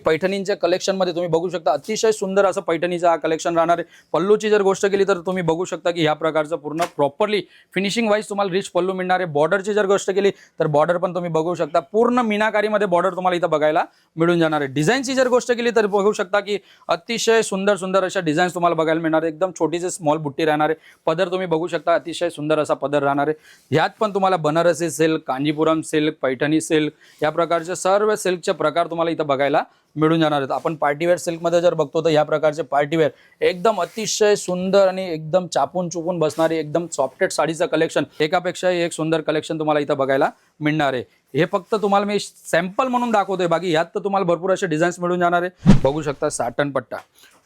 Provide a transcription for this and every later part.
पैठणींच्या collection मध्ये तुम्ही बघू शकता अतिशय सुंदर असं पैठणीचं हा कलेक्शन राहणार आहे। पल्लूची जर गोष्ट केली तर तुम्ही बघू शकता की ह्या प्रकारचं पूर्ण प्रॉपरली फिनिशिंग वाईज तुम्हाला रिच पल्लू मिळणार आहे। बॉर्डरची जर गोष्ट केली तर बॉर्डर पण तुम्ही बघू शकता पूर्ण मीनाकारीमध्ये बॉर्डर तुम्हाला इथं बघायला मिळून जाणार आहे। डिझाईनची जर गोष्ट केली तर बघू शकता की अतिशय सुंदर सुंदर अशा डिझाईन्स तुम्हाला बघायला मिळणार आहे। एकदम छोटीशी स्मॉल बुट्टी राहणार आहे। पदर तुम्ही बघू शकता अतिशय सुंदर असा पदर राहणार आहे। ह्यात पण तुम्हाला Banarasi silk, Kanchipuram silk, Paithani silk या प्रकारचे सर्व सिल्कचे प्रकार तुम्हाला इथं बघायला मिळून जाणार आहेत। आपण पार्टीवेअर सिल्क मध्ये जर बघतो तर या प्रकारचे पार्टीवेअर एकदम अतिशय सुंदर आणि एकदम चापून चुपून बसणारी एकदम सॉफ्टेड साडीचं कलेक्शन एकापेक्षा एक सुंदर कलेक्शन तुम्हाला इथं बघायला मिळणार आहे। हे फक्त तुम्हाला मी सॅम्पल म्हणून दाखवतोय, बाकी यात तर तुम्हाला भरपूर असे डिझाईन्स मिळून जाणार आहे। बघू शकता साटन पट्टा,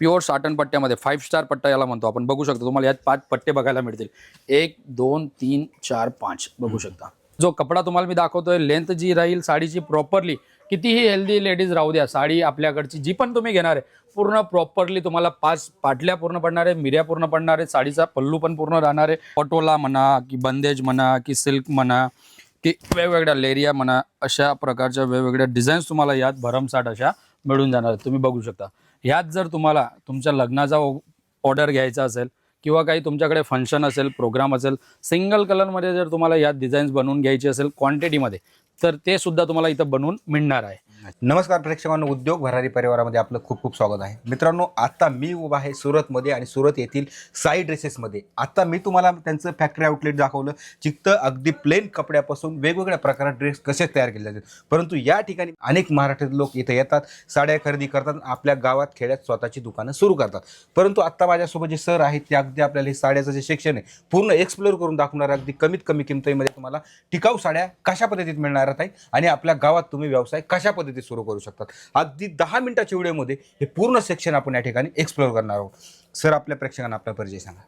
प्युअर साटन पट्ट्यामध्ये 5 स्टार पट्टा याला म्हणतो आपण। बघू शकता तुम्हाला यात 5 पट्टे बघायला मिळतील, 1 2 3 4 5 बघू शकता। जो कपडा तुम्हाला मी दाखवतोय लेंथ जी राहील साडीची प्रॉपरली, कितीही हेल्दी लेडीज राहू द्या, साडी आपल्याकडची जी पण तुम्ही घेणार आहे पूर्ण प्रॉपरली तुम्हाला 5 पाटल्या पूर्ण पडणार आहे, मिऱ्या पूर्ण पडणार आहे, साडीचा पल्लू पण पूर्ण राहणार आहे। पटोला म्हणा की बंदेज म्हणा की सिल्क म्हणा की वेगवेगळ्या लेरिया म्हणा, अशा प्रकारच्या वेगवेगळ्या डिझाईन्स तुम्हाला यात भरमसाठ अशा मिळून जाणार आहेत। तुम्ही बघू शकता यात जर तुम्हाला तुमच्या लग्नाचा ऑर्डर घ्यायचा असेल किंवा काही तुमच्याकडे फंक्शन असेल, प्रोग्राम असेल, सिंगल कलरमध्ये जर तुम्हाला यात डिझाईन्स बनवून घ्यायची असेल क्वांटिटीमध्ये तर ते सुद्धा तुम्हाला इथं बनवून मिळणार आहे। नमस्कार प्रेक्षकांनो, उद्योग भरारी परिवारामध्ये आपलं खूप खूप स्वागत आहे। मित्रांनो, आता मी उभा आहे सुरतमध्ये आणि सुरत येथील साई ड्रेसेसमध्ये। आता मी तुम्हाला त्यांचं फॅक्टरी आउटलेट दाखवलं, जिथं अगदी प्लेन कपड्यापासून वेगवेगळ्या प्रकारात ड्रेस कसे तयार केले जातात। परंतु या ठिकाणी अनेक मराठी लोक इथे येतात, साड्या खरेदी करतात, आपल्या गावात खेड्यात स्वतःची दुकानं सुरू करतात। परंतु आता माझ्यासोबत जे सर आहेत ते अगदी आपल्याला हे साड्याचं जे सेक्शन आहे पूर्ण एक्सप्लोर करून दाखवणार, अगदी कमीत कमी किमतीमध्ये तुम्हाला टिकाऊ साड्या कशा पद्धतीत मिळणार आहेत आणि आपल्या गावात तुम्ही व्यवसाय कशा पद्धतीत सुरू करू शकतात। अगदी 10 मिनिटाच्या व्हिडिओमध्ये हे पूर्ण सेक्शन आपण या ठिकाणी एक्सप्लोर करणार आहोत। सर, आपल्या प्रेक्षकांना आपला परिचय सांगा।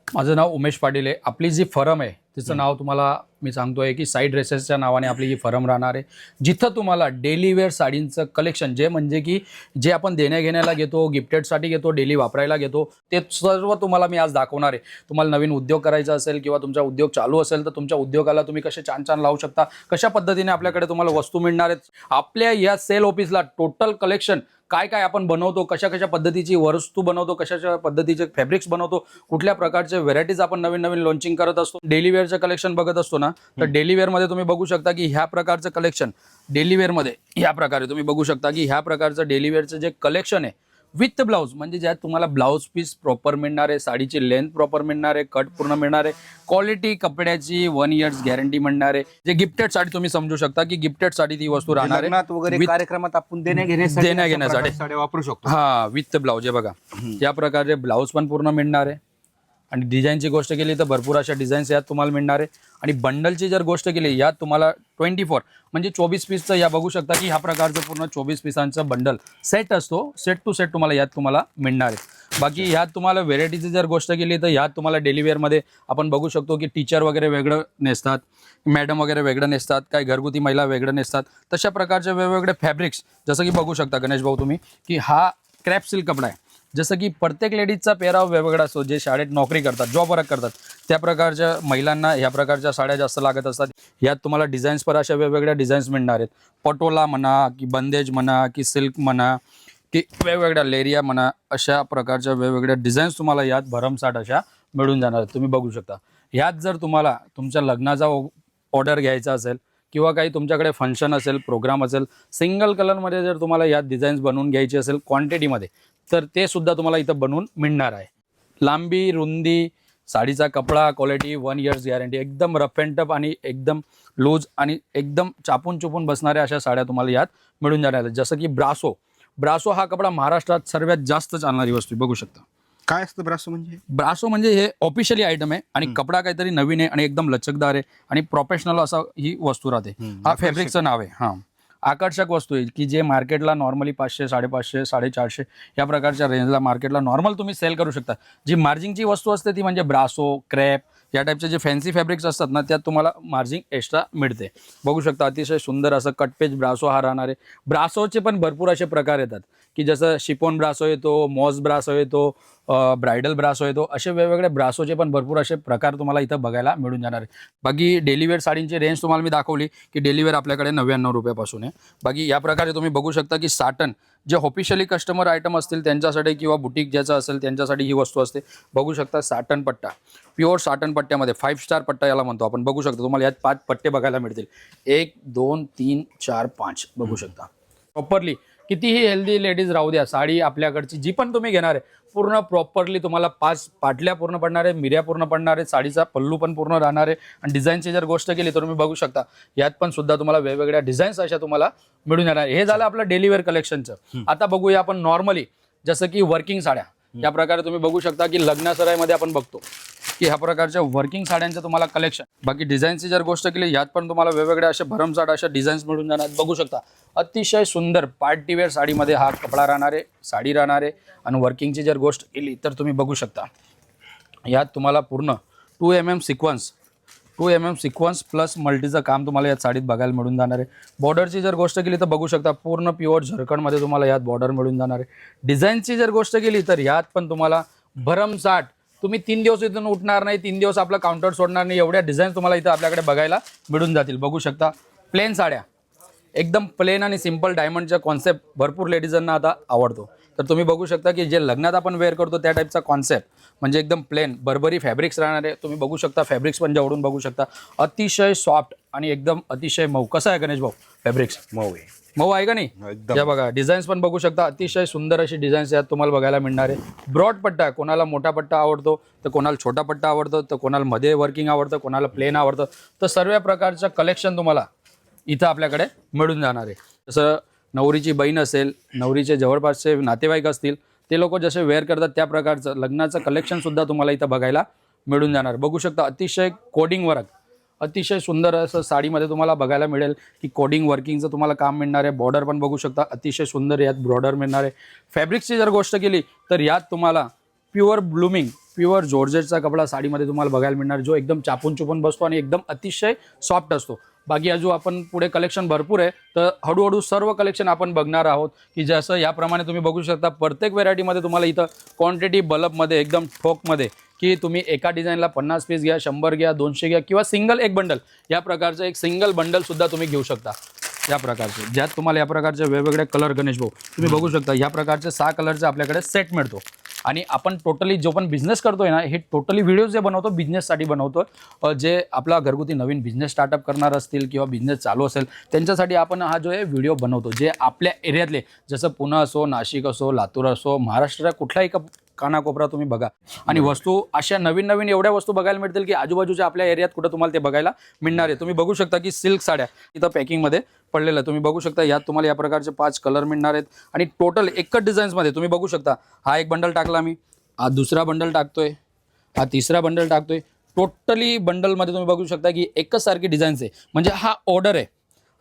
माझं नाव उमेश पाटील आहे। आपली जी फर्म आहे तिचं नाव तुम्हाला मी सांगतोय की साई ड्रेसेसच्या नावाने आपली ही फर्म राहणार आहे, जिथं तुम्हाला डेली वेअर साडींचं कलेक्शन जे म्हणजे की जे आपण देण्या घेण्याला घेतो, गिफ्टेडसाठी घेतो, डेली वापरायला घेतो, ते सर्व तुम्हाला मी आज दाखवणार आहे। तुम्हाला नवीन उद्योग करायचा असेल किंवा तुमचा उद्योग चालू असेल तर तुमच्या उद्योगाला तुम्ही कसे छान छान लावू शकता, कशा पद्धतीने आपल्याकडे तुम्हाला वस्तू मिळणार आहेत। आपल्या या सेल ऑफिसला टोटल कलेक्शन काय काय आपण बनवतो, कशा कशा पद्धतीची वस्तू बनवतो, कशाच्या पद्धतीचे फॅब्रिक्स बनवतो, कुठल्या प्रकारचे व्हेरायटीज आपण नवीन नवीन लॉन्चिंग करत असतो। डेली वेअरचं कलेक्शन बघत असतो ना, तर डेली वेअरमध्ये तुम्ही बघू शकता की ह्या प्रकारचं कलेक्शन डेली वेअरमध्ये ह्या प्रकारे तुम्ही बघू शकता की ह्या प्रकारचं डेली वेअरचं जे कलेक्शन आहे विथ ब्लाउज, म्हणजे ज्यात तुम्हाला ब्लाउज पीस प्रॉपर मिळणार आहे, साडीची लेंथ प्रॉपर मिळणार आहे, कट पूर्ण मिळणार आहे, क्वालिटी कपड्याची 1 इयर्स गॅरंटी मिळणार आहे। जे गिफ्टेड साडी तुम्ही समजू शकता की गिफ्टेड साडी ती वस्तू राहणार आहे वगैरे कार्यक्रमात आपण देण्या घेण्यासाठी साड्या वापरू शकतो। हा, विथ ब्लाउज आहे बघा, या प्रकारे ब्लाउज पण पूर्ण मिळणार आहे। आणि डिझाईनची गोष्ट केली तर भरपूर अशा डिझाईन्स यात तुम्हाला मिळणार आहे। आणि बंडलची जर गोष्ट केली यात तुम्हाला 24 म्हणजे 24 पीसचं या बघू शकता की ह्या प्रकारचं पूर्ण 24 पीसांचं बंडल सेट असतो, सेट टू सेट तुम्हाला यात तुम्हाला मिळणार आहे। बाकी ह्यात तुम्हाला व्हेरायटीची जर गोष्ट केली तर ह्यात तुम्हाला डेली वेअरमध्ये आपण बघू शकतो की टीचर वगैरे वेगळं नेसतात, मॅडम वगैरे वेगळं नेसतात, काही घरगुती महिला वेगळं नेसतात, तशा प्रकारचे वेगवेगळे फॅब्रिक्स जसं की बघू शकता गणेश भाऊ तुम्ही की हा क्रॅप सिल्क कपडा आहे। जसं की प्रत्येक लेडीजचा पेहराव वेगवेगळा असतो, जे शाळेत नोकरी करतात, जॉब वर्क करतात, त्या प्रकारच्या महिलांना ह्या प्रकारच्या साड्या जास्त लागत असतात। यात तुम्हाला डिझाईन्स पर अशा वेगवेगळ्या डिझाईन्स मिळणार आहेत। पटोला म्हणा की बंदेज म्हणा की सिल्क म्हणा की वेगवेगळ्या लेरिया म्हणा, अशा प्रकारच्या वेगवेगळ्या डिझाईन्स तुम्हाला यात भरमसाठ अशा मिळून जाणार आहेत। तुम्ही बघू शकता यात जर तुम्हाला तुमच्या लग्नाचा ऑर्डर घ्यायचा असेल किंवा काही तुमच्याकडे फंक्शन असेल, प्रोग्राम असेल, सिंगल कलरमध्ये जर तुम्हाला यात डिझाईन्स बनवून घ्यायची असेल क्वांटिटीमध्ये तर ते सुद्धा तुम्हाला इथं बनवून मिळणार आहे। लांबी, रुंदी, साडीचा कपडा, क्वालिटी 1 इयर्स गॅरंटी, एकदम रफ अँड टफ आणि एकदम लूज आणि एकदम चापून चुपून बसणाऱ्या अशा साड्या तुम्हाला यात मिळून जाणार आहेत। जसं की ब्रासो हा कपडा महाराष्ट्रात सर्वात जास्त चालणारी वस्तू बघू शकता। काय असतं ब्रासो म्हणजे हे ऑफिशियली आयटम आहे आणि कपडा काहीतरी नवीन आहे आणि एकदम लचकदार आहे आणि प्रोफेशनल असा ही वस्तू राहते। हा फॅब्रिकचं नाव आहे। हा, आकर्षक वस्तू आहे की जे मार्केटला नॉर्मली 500, 550, 450 या प्रकारच्या रेंजला मार्केटला नॉर्मल तुम्ही सेल करू शकता। जी मार्जिनची वस्तू असते ती म्हणजे ब्रासो, क्रॅप या टाईपचे जे फॅन्सी फॅब्रिक्स असतात ना त्यात तुम्हाला मार्जिन एक्स्ट्रा मिळते. बघू शकता अतिशय सुंदर असं कटपेज ब्रासो हा राहणार आहे. ब्रासोचे पण भरपूर असे प्रकार येतात की जसं शिफॉन ब्रासो येतो, मॉस ब्रासो येतो, ब्रायडल ब्रासो येतो, असे वेगवेगळे ब्रासोचे पण भरपूर असे प्रकार तुम्हाला इथं बघायला मिळून जाणार आहे. बाकी डेलीवेअर साडींची रेंज तुम्हाला मी दाखवली की डेलीवेअर आपल्याकडे 99 रुपयापासून आहे. बाकी या प्रकारे तुम्ही बघू शकता की साटन जे ऑफिशियली कस्टमर आयटम असतील त्यांच्यासाठी किंवा बुटीक ज्याचं असेल त्यांच्यासाठी ही वस्तू असते. बघू शकता साटन पट्टा, प्युअर साटन पट्ट्यामध्ये 5 स्टार पट्टा याला म्हणतो आपण. बघू शकता तुम्हाला यात 5 पट्टे बघायला मिळतील. 1 2 3 4 5 बघू शकता. प्रॉपरली कितीही हेल्दी लेडीज राहू द्या, साडी आपल्याकडची जी पण तुम्ही घेणार आहे पूर्ण प्रॉपरली तुम्हाला 5 पाटल्या पूर्ण पडणार आहे, मिऱ्या पूर्ण पडणार आहे, साडीचा पल्लू पण पूर्ण राहणार आहे. आणि डिझाईनची जर गोष्ट केली तर तुम्ही बघू शकता यात पण सुद्धा तुम्हाला वेगवेगळ्या डिझाईन्स अशा तुम्हाला मिळून येणार. हे झालं आपलं डेलीवेअर कलेक्शनचं. आता बघूया आपण नॉर्मली जसं की वर्किंग साड्या. या प्रकारे तुम्ही बघू शकता की लग्नासराईमध्ये आपण बघतो की ह्या प्रकारच्या वर्किंग साड्यांचं तुम्हाला कलेक्शन. बाकी डिझाईनची जर गोष्ट केली यात पण तुम्हाला वेगवेगळ्या अशा भरमसाठ अशा डिझाईन्स मिळून जाणार. बघू शकता अतिशय सुंदर पार्टीवेअर साडीमध्ये हा कपडा राहणार आहे, साडी राहणार आहे. आणि वर्किंगची जर गोष्ट केली तर तुम्ही बघू शकता यात तुम्हाला पूर्ण 2 mm सिक्वन्स प्लस मल्टीचं काम तुम्हाला यात साडीत बघायला मिळून जाणार आहे. बॉर्डरची जर गोष्ट केली तर बघू शकता पूर्ण प्युअर झरकणमध्ये तुम्हाला यात बॉर्डर मिळून जाणार आहे. डिझाईनची जर गोष्ट केली तर यात पण तुम्हाला भरमसाठ तुम्ही 3 दिवस इथून उठणार नाही, 3 दिवस आपलं काउंटर सोडणार नाही, एवढ्या डिझाईन तुम्हाला इथं आपल्याकडे बघायला मिळून जातील. बघू शकता प्लेन साड्या, एकदम प्लेन आणि सिंपल डायमंडचा कॉन्सेप्ट भरपूर लेडीजांना आता आवडतो. तर तुम्ही बघू शकता की जे लग्नात आपण वेअर करतो त्या टाईपचा कॉन्सेप्ट म्हणजे एकदम प्लेन बर्बरी फॅब्रिक्स राहणार आहे. तुम्ही बघू शकता फॅब्रिक्स पण जवळून बघू शकता अतिशय सॉफ्ट आणि एकदम अतिशय मऊ. कसं आहे गणेश भाऊ फॅब्रिक्स? मऊ आहे का नाही? या बघा डिझाईन्स पण बघू शकता अतिशय सुंदर अशी डिझाईन्स यात तुम्हाला बघायला मिळणार आहे. ब्रॉड पट्टा, कोणाला मोठा पट्टा आवडतो तर कोणाला छोटा पट्टा आवडतो तर कोणाला मध्ये वर्किंग आवडतं, कोणाला प्लेन आवडतं. तर सर्व प्रकारचं कलेक्शन तुम्हाला इथं आपल्याकडे मिळून जाणार आहे. जसं नवरीची बहीण असेल, नवरीचे जवळपासचे नातेवाईक असतील ते लोक जसे वेअर करतात त्या प्रकारचं लग्नाचं कलेक्शन सुद्धा तुम्हाला इथं बघायला मिळून जाणार. बघू शकता अतिशय कोडिंग वर्क, अतिशय सुंदर असं साडीमध्ये तुम्हाला बघायला मिळेल की कोडिंग वर्किंगचं तुम्हाला काम मिळणार आहे. बॉर्डर पण बघू शकता अतिशय सुंदर यात बॉर्डर मिळणार आहे. फॅब्रिक्सची जर गोष्ट केली तर यात तुम्हाला प्युअर ब्लूमिंग, प्युअर जॉर्जेटचा कपडा साडीमध्ये तुम्हाला बघायला मिळणार जो एकदम चापून चुपून बसतो आणि एकदम अतिशय सॉफ्ट असतो. बाकी अजून आपण पुढे कलेक्शन भरपूर आहे तर हळूहळू सर्व कलेक्शन आपण बघणार आहोत की जसं याप्रमाणे तुम्ही बघू शकता प्रत्येक व्हेरायटीमध्ये तुम्हाला इथं क्वांटिटी बल्बमध्ये एकदम ठोकमध्ये की तुम्ही एका डिझाईनला 50 पीस घ्या, 100 घ्या, 200 घ्या किंवा सिंगल एक बंडल, या प्रकारचं एक सिंगल बंडलसुद्धा तुम्ही घेऊ शकता. या प्रकारचे ज्यात तुम्हाला या प्रकारचे वेगवेगळे कलर गणेश भाऊ तुम्ही बघू शकता या प्रकारचे 6 कलरचे आपल्याकडे सेट मिळतो. आणि आपण टोटली जो पण बिझनेस करतोय ना हे टोटली व्हिडिओज जे बनवतो बिझनेससाठी बनवतो. जे आपला घरगुती नवीन बिझनेस स्टार्टअप करणार असतील किंवा बिझनेस चालू असेल त्यांच्यासाठी आपण हा जो आहे व्हिडिओ बनवतो. जे आपल्या एरियातले जसं पुणे असो, नाशिक असो, लातूर असो, महाराष्ट्रात कुठलाही कानाकोपरा तुम्ही बघा आणि वस्तू अशा नवीन नवीन एवढ्या वस्तू बघायला मिळतील की आजूबाजूच्या आपल्या एरियात कुठं तुम्हाला ते बघायला मिळणार आहे. तुम्ही बघू शकता की सिल्क साड्या इथं पॅकिंगमध्ये पडलेलं तुम्ही बघू शकता. यात तुम्हाला या प्रकारचे 5 कलर मिळणार आहेत आणि टोटल एकच डिझाईन्समध्ये तुम्ही बघू शकता. हा एक बंडल टाकला मी, हा दुसरा बंडल टाकतोय, हा तिसरा बंडल टाकतोय. टोटली बंडलमध्ये तुम्ही बघू शकता की एकच सारखी डिझाईन्स आहे. म्हणजे हा ऑर्डर आहे,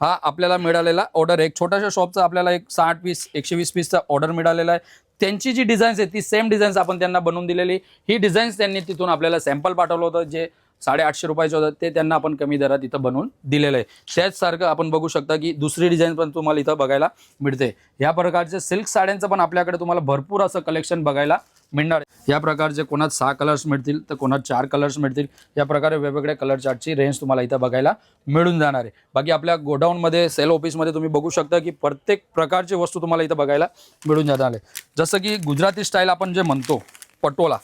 हा आपल्याला मिळालेला ऑर्डर आहे. एक छोट्याशा शॉपचा आपल्याला एक 60 पीस 120 पीसचा ऑर्डर मिळालेला आहे. त्यांची जी डिझाईन्स आहे ती सेम डिझाईन्स आपण त्यांना बनवून दिलेली. ही डिझाईन्स त्यांनी तिथून आपल्याला सॅम्पल पाठवलं होतं जे 850 रुपयाचं होतं ते त्यांना आपण कमी दरात इथं बनवून दिलेलं आहे. त्याचसारखं आपण बघू शकता की दुसरी डिझाईन पण तुम्हाला इथं बघायला मिळते. या प्रकारचे सिल्क साड्यांचं पण आपल्याकडे तुम्हाला भरपूर असं कलेक्शन बघायला मिळणार आहे. या प्रकारचे कोणात 6 कलर्स मिळतील तर कोणात 4 कलर्स मिळतील. या प्रकारे वेगवेगळ्या कलर चार्टची रेंज तुम्हाला इथं बघायला मिळून जाणार आहे. बाकी आपल्या गोडाऊनमध्ये सेल ऑफिसमध्ये तुम्ही बघू शकता की प्रत्येक प्रकारची वस्तू तुम्हाला इथं बघायला मिळून जाणार आहे. जसं की गुजराती स्टाईल आपण जे म्हणतो पटोला,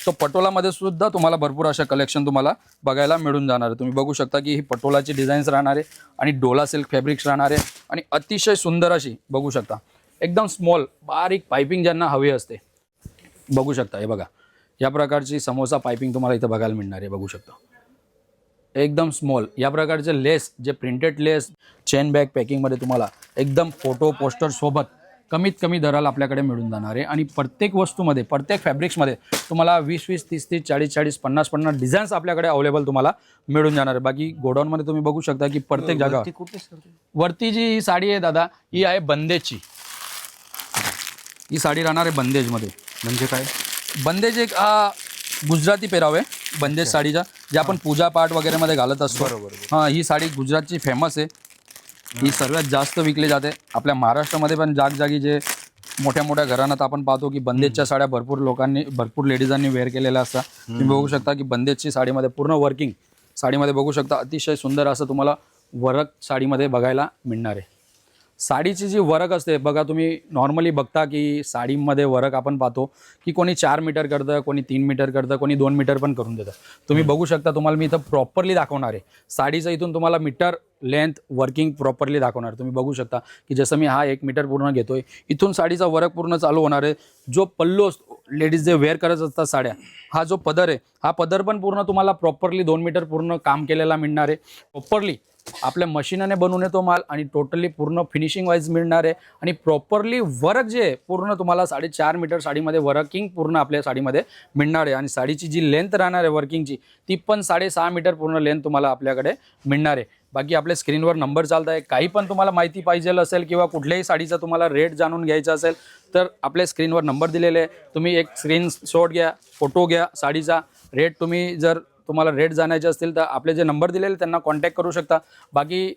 तो पटोलामध्ये सुद्धा तुम्हाला भरपूर अशा कलेक्शन तुम्हाला बघायला मिळून जाणार आहे. तुम्ही बघू शकता की ही पटोलाची डिझाईन्स राहणार आहे आणि डोला सिल्क फॅब्रिक्स राहणार आहे आणि अतिशय सुंदर अशी बघू शकता एकदम स्मॉल बारीक पायपिंग ज्यांना हवी असते बघू शकता. हे बघा या प्रकारची समोसा पायपिंग तुम्हाला इथं बघायला मिळणार आहे. बघू शकता एकदम स्मॉल या प्रकारचे लेस जे प्रिंटेड लेस चेन बॅग पॅकिंगमध्ये तुम्हाला एकदम फोटो पोस्टर सोबत कमीत कमी दराला आपल्याकडे मिळून जाणार आहे. आणि प्रत्येक वस्तूमध्ये प्रत्येक फॅब्रिक्समध्ये तुम्हाला 20-20, 30-30, 40-40, 50-50 डिझाईन्स आपल्याकडे अवेलेबल तुम्हाला मिळून जाणार आहे. बाकी गोडाऊनमध्ये तुम्ही बघू शकता की प्रत्येक जागा वरती जी ही साडी आहे दादा ही आहे बंदेजची. ही साडी राहणार आहे बंदेजमध्ये. म्हणजे काय? बंदेज एक गुजराती पेराव आहे बंदेज साडीचा. जे आपण पूजा पाठ वगैरे मध्ये घालत असतो. बरोबर. हा, ही साडी गुजरातची फेमस आहे. ही सर्वात जास्त विकली जाते. आपल्या महाराष्ट्रामध्ये पण जागजागी जे मोठ्या मोठ्या घराण्यात आपण पाहतो की बंदेजच्या साड्या भरपूर लेडीजांनी वेअर केलेल्या असतात. तुम्ही बघू शकता की बंदेजची साडीमध्ये पूर्ण वर्किंग साडीमध्ये बघू शकता, अतिशय सुंदर असं तुम्हाला वर्क साडीमध्ये बघायला मिळणार आहे. साडीची जी वर्क असते बघा, तुम्ही नॉर्मली बघता की साडीमध्ये वर्क आपण पाहतो की कोणी 4 मीटर करतं, कोणी 3 मीटर करतं, कोणी 2 मीटर पण करून देतं. तुम्ही बघू शकता, तुम्हाला मी इथं प्रॉपरली दाखवणार आहे साडीचं. इथून तुम्हाला मीटर लेंथ वर्किंग प्रॉपरली दाखवणार. तुम्ही बघू शकता की जसं मी हा 1 मीटर पूर्ण घेतोय, इथून साडीचा वर्क पूर्ण चालू होणार आहे. जो पल्लू लेडीज जे वेअर करत असतात साड्या, हा जो पदर आहे, हा पदर पण पूर्ण तुम्हाला प्रॉपरली 2 मीटर पूर्ण काम केलेला मिळणार आहे. प्रॉपरली आपल्या मशीनने बनवून येतो माल आणि टोटली पूर्ण फिनिशिंग वाईज मिळणार आहे. आणि प्रॉपरली वर्क जे आहे पूर्ण तुम्हाला 4.5 मीटर साडीमध्ये वर्किंग पूर्ण आपल्या साडीमध्ये मिळणार आहे. आणि साडीची जी लेंथ राहणार आहे वर्किंगची, ती पण 6.5 मीटर पूर्ण लेंथ तुम्हाला आपल्याकडे मिळणार आहे. बाकी आपल्या स्क्रीनवर नंबर चालत आहे. काही पण तुम्हाला माहिती पाहिजे असेल किंवा कुठल्याही साडीचा तुम्हाला रेट जाणून घ्यायचा असेल तर आपल्या स्क्रीनवर नंबर दिलेले आहे. तुम्ही एक स्क्रीनशॉट घ्या, फोटो घ्या साडीचा रेट. तुम्ही जर तुम्हाला रेट जाणायचे असतील तर आपले जे नंबर दिलेले त्यांना कॉन्टॅक्ट करू शकता. बाकी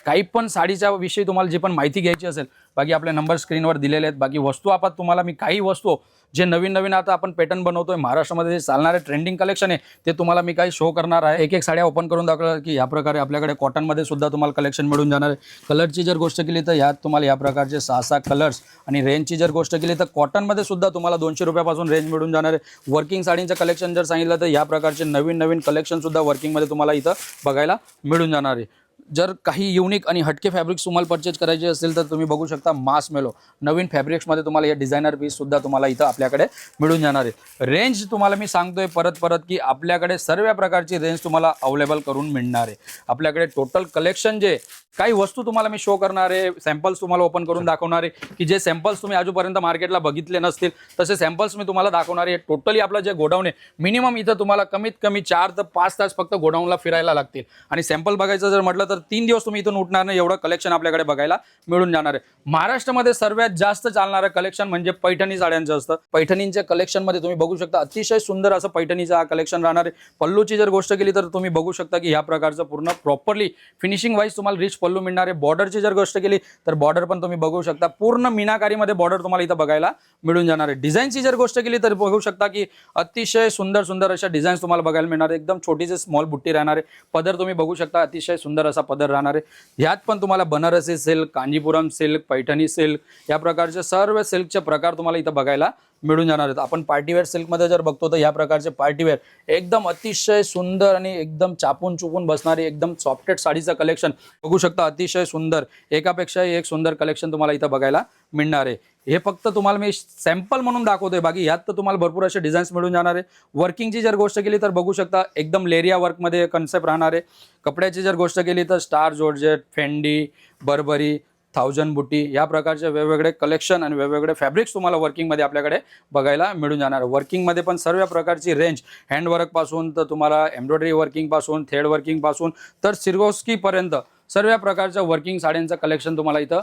काही पण साडीच्या विषयी तुम्हाला जी पण माहिती घ्यायची असेल, बाकी आपले नंबर स्क्रीनवर दिलेले आहेत. बाकी वस्तू आपण तुम्हाला मी काही वस्तू जे नवीन आता आपण पॅटर्न बनवतोय महाराष्ट्रामध्ये जे चालणारे ट्रेंडिंग कलेक्शन आहे ते तुम्हाला मी काही शो करणार आहे. एक साड्या ओपन करून दाखवलं की या प्रकारे आपल्याकडे कॉटनमध्ये सुद्धा तुम्हाला कलेक्शन मिळून जाणार आहे. कलरची जर गोष्ट केली तर यात तुम्हाला या प्रकारचे 6 कलर्स. आणि रेंजची जर गोष्ट केली तर कॉटनमध्ये सुद्धा तुम्हाला 200 रुपयापासून रेंज मिळून जाणार आहे. वर्किंग साडींचं कलेक्शन जर सांगितलं तर या प्रकारचे नवीन कलेक्शन सुद्धा वर्किंगमध्ये तुम्हाला इथं बघायला मिळून जाणार आहे. जर काही युनिक आणि हटके फॅब्रिक्स तुम्हाला परचेज करायचे असतील तर तुम्ही बघू शकता मास मेलो नवीन फॅब्रिक्समध्ये तुम्हाला हे डिझायनर पीससुद्धा तुम्हाला इथं आपल्याकडे मिळून जाणार आहे. रेंज तुम्हाला मी सांगतोय परत की आपल्याकडे सर्व प्रकारची रेंज तुम्हाला अवेलेबल करून मिळणार आहे. आपल्याकडे टोटल कलेक्शन जे काही वस्तू तुम्हाला मी शो करणार आहे, सॅम्पल्स तुम्हाला ओपन करून दाखवणार आहे की जे सॅम्पल्स तुम्ही आजूपर्यंत मार्केटला बघितले नसतील तसे सॅम्पल्स मी तुम्हाला दाखवणार आहे. टोटली आपलं जे गोडाऊन आहे मिनिमम इथं तुम्हाला कमीत कमी 4 ते 5 तास फक्त गोडाऊनला फिरायला लागतील. आणि सॅम्पल बघायचं जर म्हटलं तर 3 दिवस तुम्ही इथून उठणार नाही, एवढं कलेक्शन आपल्याकडे बघायला मिळून जाणार आहे. महाराष्ट्रामध्ये सर्वात जास्त चालणारं कलेक्शन म्हणजे पैठणी साड्यांचं असतं. पैठणींच्या कलेक्शनमध्ये तुम्ही बघू शकता अतिशय सुंदर असं पैठणीचं हा कलेक्शन राहणार आहे. पल्लूची जर गोष्ट केली तर तुम्ही बघू शकता की ह्या प्रकारचं पूर्ण प्रॉपरली फिनिशिंग वाईज तुम्हाला रिच पल्लू मिळणार आहे. बॉर्डरची जर गोष्ट केली तर बॉर्डर पण तुम्ही बघू शकता पूर्ण मीनाकारीमध्ये बॉर्डर तुम्हाला इथं बघायला मिळून जाणार आहे. डिझाईनची जर गोष्ट केली तर बघू शकता की अतिशय सुंदर अशा डिझाईन्स तुम्हाला बघायला मिळणार आहे. एकदम छोटीशी स्मॉल बुट्टी राहणार आहे. पदर तुम्ही बघू शकता अतिशय सुंदर असा पदर राहणार आहे. ह्यात पण तुम्हाला Banarasi silk, Kanchipuram silk, Paithani silk या प्रकारचे सर्व सिल्कचे प्रकार तुम्हाला इथं बघायला मिळून जाणार आहेत. आपण पार्टीवेअर सिल्कमध्ये जर बघतो तर या प्रकारचे पार्टीवेअर एकदम अतिशय सुंदर आणि एकदम चापून चुपून बसणारी एकदम सॉफ्टेड साडीचं कलेक्शन बघू शकता. अतिशय सुंदर, एकापेक्षा एक सुंदर कलेक्शन तुम्हाला इथं बघायला मिळणार आहे. हे फक्त तुम्हाला मी सॅम्पल म्हणून दाखवतोय, बाकी यात तर तुम्हाला भरपूर असे डिझाईन्स मिळून जाणार आहे. वर्किंगची जर गोष्ट केली तर बघू शकता एकदम लेरिया वर्कमध्ये कन्सेप्ट राहणार आहे. कपड्याची जर गोष्ट केली तर स्टार जॉर्जेट, फेंडी, बर्बरी, 1000 बुटी या प्रकारचे वेगवेगळे कलेक्शन आणि वेगवेगळे फॅब्रिक्स तुम्हाला वर्किंगमध्ये आपल्याकडे बघायला मिळून जाणार. वर्किंगमध्ये पण सर्व प्रकारची रेंज हँडवर्कपासून तर तुम्हाला एम्ब्रॉयडरी वर्किंगपासून थ्रेड वर्किंगपासून तर सिरोस्कीपर्यंत सर्व प्रकारच्या वर्किंग साड्यांचं कलेक्शन तुम्हाला इथं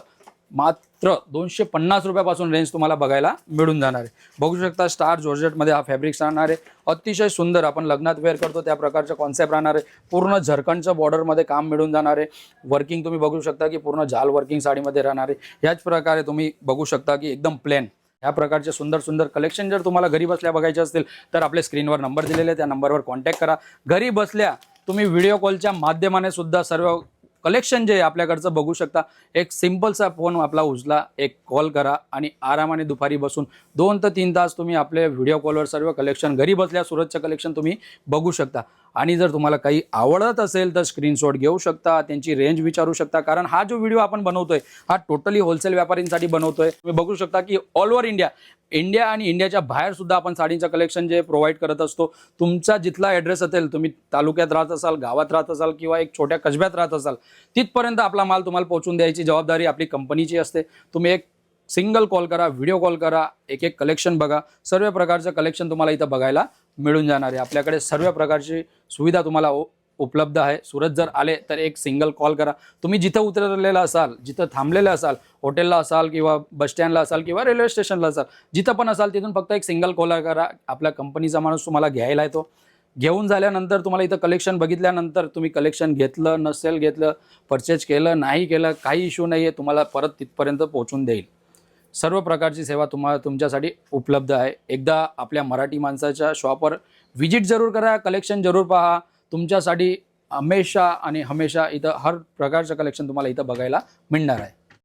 मात्र 250 रुपयापासून रेंज तुम्हाला बघायला मिळून जाणार आहे. बघू शकता स्टार जॉर्जेटमध्ये हा फॅब्रिक्स राहणार आहे. अतिशय सुंदर, आपण लग्नात वेअर करतो त्या प्रकारचा कॉन्सेप्ट राहणार आहे. पूर्ण झरकणचं बॉर्डरमध्ये काम मिळून जाणार आहे. वर्किंग तुम्ही बघू शकता की पूर्ण जाल वर्किंग साडीमध्ये राहणार आहे. याच प्रकारे तुम्ही बघू शकता की एकदम प्लेन या प्रकारचे सुंदर कलेक्शन जर तुम्हाला घरी बसल्या बघायचे असतील तर आपल्या स्क्रीनवर नंबर दिलेले आहे, त्या नंबरवर कॉन्टॅक्ट करा. घरी बसल्या तुम्ही व्हिडिओ कॉलच्या माध्यमाने सुद्धा सर्व कलेक्शन जे आहे आपल्याकडचं बघू शकता. एक सिंपलचा फोन आपला उचला, एक कॉल करा आणि आरामाने दुपारी बसून 2 ते 3 तास तुम्ही आपले व्हिडिओ कॉलवर सर्व कलेक्शन घरी बसल्या सुरतचं कलेक्शन तुम्ही बघू शकता. आणि जर तुम्हाला काही आवडत असेल तर स्क्रीनशॉट घेऊ शकता, त्यांची रेंज विचारू शकता. कारण हा जो व्हिडिओ आपण बनवतोय हा टोटली होलसेल व्यापारींसाठी बनवतोय. तुम्ही बघू शकता की ऑल ओव्हर इंडिया आणि इंडियाच्या बाहेर सुद्धा आपण साडीचं कलेक्शन जे प्रोव्हाइड करत असतो. तुमचा जिथला ॲड्रेस असेल, तुम्ही तालुक्यात राहत असाल, गावात राहत असाल किंवा एक छोट्या कस्ब्यात राहत असाल, तिथपर्यंत आपला माल तुम्हाला पोहोचून द्यायची जबाबदारी आपली कंपनीची असते. तुम्ही एक सिंगल कॉल करा, व्हिडिओ कॉल करा, एक कलेक्शन बघा. सर्व प्रकारचं कलेक्शन तुम्हाला इथं बघायला मिळून जाणार आहे. आपल्याकडे सर्व प्रकारची सुविधा तुम्हाला उपलब्ध आहे. सुरत जर आले तर एक सिंगल कॉल करा. तुम्ही जिथं उतरलेला असाल, जिथं थांबलेलं असाल, हॉटेलला असाल किंवा बस स्टँडला असाल किंवा रेल्वे स्टेशनला असाल, जिथं पण असाल तिथून फक्त एक सिंगल कॉल करा. आपल्या कंपनीचा माणूस तुम्हाला घ्यायला येतो. घेऊन झाल्यानंतर तुम्हाला इथं कलेक्शन बघितल्यानंतर तुम्ही कलेक्शन घेतलं नसेल घेतलं, परचेज केलं नाही केलं, काही इश्यू नाही आहे, तुम्हाला परत तिथपर्यंत पोहोचून देईल. सर्व प्रकारची सेवा तुमच्यासाठी उपलब्ध आहे. एकदा आपल्या मराठी माणसाच्या शॉपवर व्हिजिट जरूर करा, कलेक्शन जरूर पहा. तुमच्यासाठी हमेशा आणि हमेशा इथं हर प्रकारचं कलेक्शन तुम्हाला इथं बघायला मिळणार आहे.